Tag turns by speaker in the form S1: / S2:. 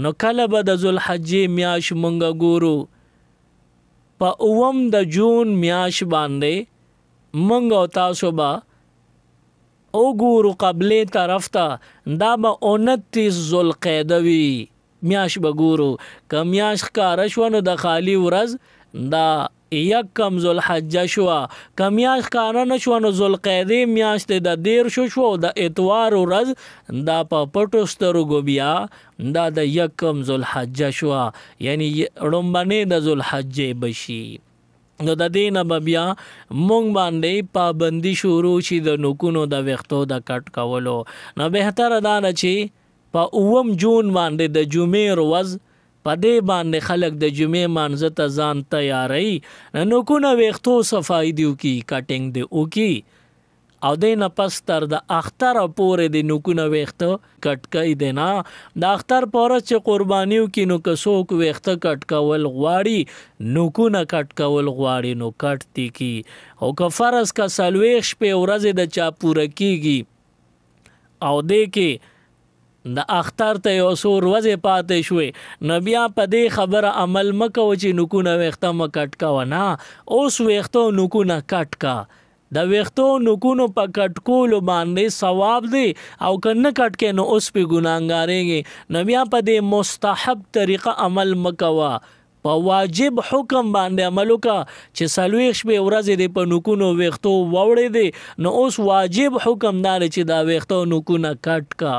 S1: نو کله به د ذوالحجې میاشت مونږ ګورو په 9 د جون میاشت باندې مونږ او تاسو به وګورو قبلې طرف ته دا به 29 ذوالقعده وي میاشت به ګورو که میاشت ښکاره شوه نو د خالی ورځ دا 1 ذوالحجه شوه که میاشت ښکاره نه شوه نو ذوالقعدې میاشت د 13 شو د اتوار ورځ دا په پټو سترګو بیا دا د 1 ذوالحجه شوه یعنی لومبنۍ د ذوالحجې به شي نو د دې نه به بیا مونږ باندې پابندي شروع شي د نوکونو د ویښتو د کټ کولو نو بهتره دا ده چې په 9 جون باندې د جمعې ورځ په دې باندې خلک د جمعې مانځه ته ځان تیاروي نوکونه ویښتو صفایي دي وکړي کټینګ دې وکړي او دې نه پس تر د اختره پورې د نوکونه ویښته کټ کوي دی نه د اختر په ورځ چې قرباني وکړي نو که څوک ویښته کټ کول غواړي نوکونه کټ کول غواړي نو کټ دې کړي او که فرض که 40 شپې ورځې د چا پوره کېږي او دې کې د اختر ته یو څو ورځې پاتې شوې نو بیا په دې خبره عمل مه کوه چې نوکونه ویښته مه کټ کوه نه اوس ویښتو نوکونه کټ کا د ویښتو نوکونو په کټ کولو باندې ثواب دی او که نه کټ کې نو اوس پې ګناهګارېږي نو بیا په دې مستحب طریقه عمل مه کوه په واجب حکم باندې عمل وکړه چې 40 شپې ورځې دې په نوکونو ویښتو ووړې دی نو اوس واجب حکم دا دی چې دا ویښتو نوکونه کټ کا